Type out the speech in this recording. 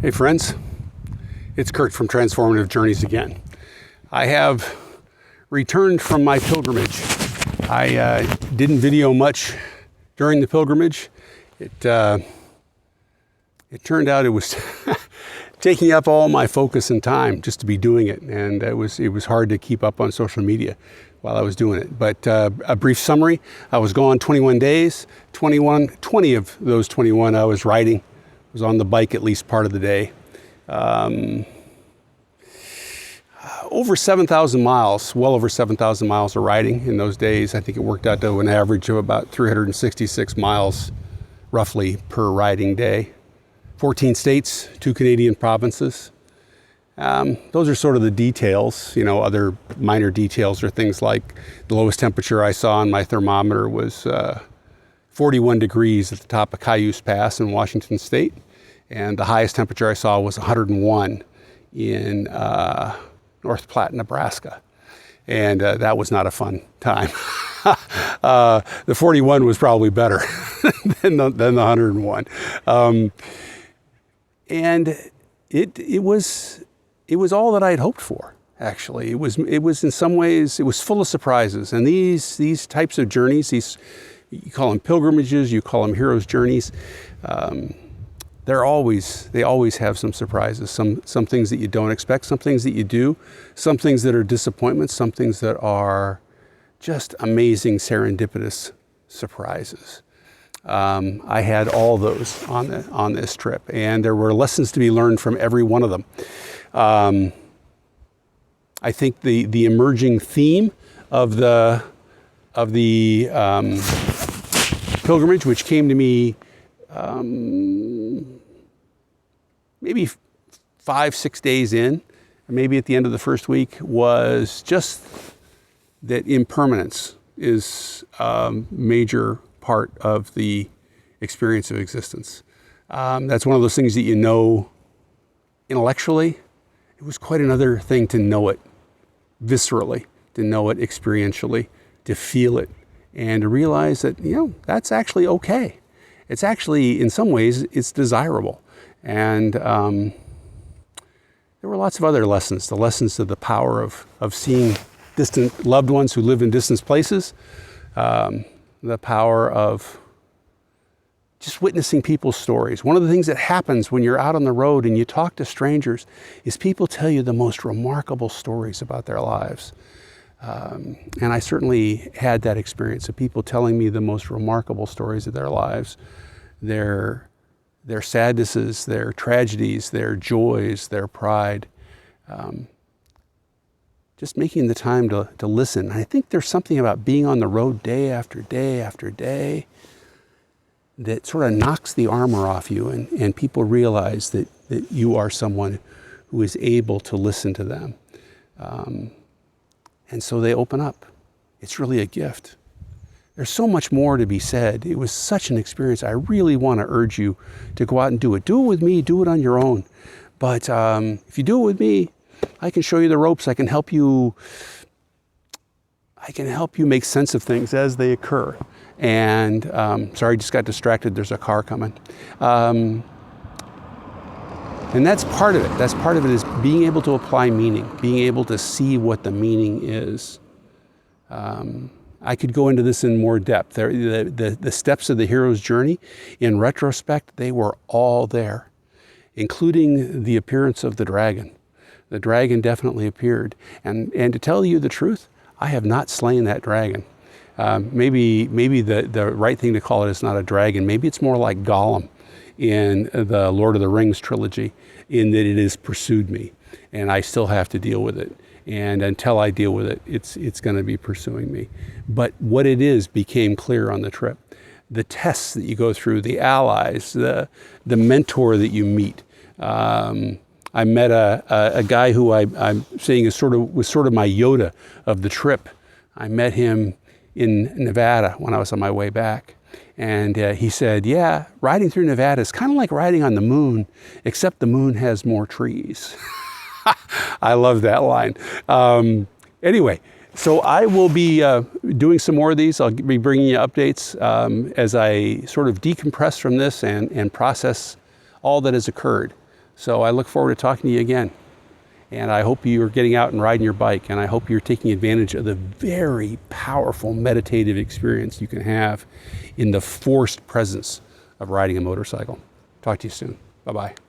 Hey friends, it's Kurt from Transformative Journeys again. I have returned from my pilgrimage. I didn't video much during the pilgrimage. It turned out it was taking up all my focus and time just to be doing it, and it was hard to keep up on social media while I was doing it. But a brief summary: I was gone 21 days. 20 of those 21 I was riding. Was on the bike at least part of the day. Over 7,000 miles, well over 7,000 miles of riding in those days. I think it worked out to an average of about 366 miles roughly per riding day. 14 states, 2 Canadian provinces. Those are sort of the details. Other minor details are things like the lowest temperature I saw on my thermometer was 41 degrees at the top of Cayuse Pass in Washington State. And the highest temperature I saw was 101 in North Platte, Nebraska. And that was not a fun time. The 41 was probably better than the 101. And it was all that I had hoped for, actually. It was in some ways, it was full of surprises. And these types of journeys, you call them pilgrimages, you call them heroes' journeys, they always have some surprises, some things that you don't expect, some things that you do, some things that are disappointments, some things that are just amazing serendipitous surprises. I had all those on this trip, and there were lessons to be learned from every one of them. I think the emerging theme of the pilgrimage, which came to me maybe 5-6 days in, maybe at the end of the first week, was just that impermanence is a major part of the experience of existence. That's one of those things that you know intellectually. It was quite another thing to know it viscerally, to know it experientially, to feel it, and to realize that, that's actually okay. It's actually, in some ways, it's desirable. And there were lots of other lessons, the lessons of the power of seeing distant loved ones who live in distant places, the power of just witnessing people's stories. One of the things that happens when you're out on the road and you talk to strangers is people tell you the most remarkable stories about their lives. And I certainly had that experience of people telling me the most remarkable stories of their lives, their sadnesses, their tragedies, their joys, their pride. Just making the time to listen. I think there's something about being on the road day after day after day that sort of knocks the armor off you, and people realize that you are someone who is able to listen to them. And so they open up. It's really a gift. There's so much more to be said. It was such an experience. I really want to urge you to go out and do it. Do it with me. Do it on your own. But if you do it with me, I can show you the ropes. I can help you make sense of things as they occur. And sorry, I just got distracted. There's a car coming. And that's part of it. That's part of it, is being able to apply meaning, being able to see what the meaning is. I could go into this in more depth. The steps of the hero's journey, in retrospect, they were all there, including the appearance of the dragon. The dragon definitely appeared. And to tell you the truth, I have not slain that dragon. Maybe the right thing to call it is not a dragon. Maybe it's more like Gollum in the Lord of the Rings trilogy, in that it has pursued me, and I still have to deal with it. And until I deal with it, it's going to be pursuing me. But what it is became clear on the trip. The tests that you go through, the allies, the mentor that you meet. I met a guy who I'm saying was sort of my Yoda of the trip. I met him in Nevada when I was on my way back. And he said, yeah, riding through Nevada is kind of like riding on the moon, except the moon has more trees. I love that line. Anyway, so I will be doing some more of these. I'll be bringing you updates as I sort of decompress from this and process all that has occurred. So I look forward to talking to you again. And I hope you're getting out and riding your bike, and I hope you're taking advantage of the very powerful meditative experience you can have in the forced presence of riding a motorcycle. Talk to you soon. Bye-bye.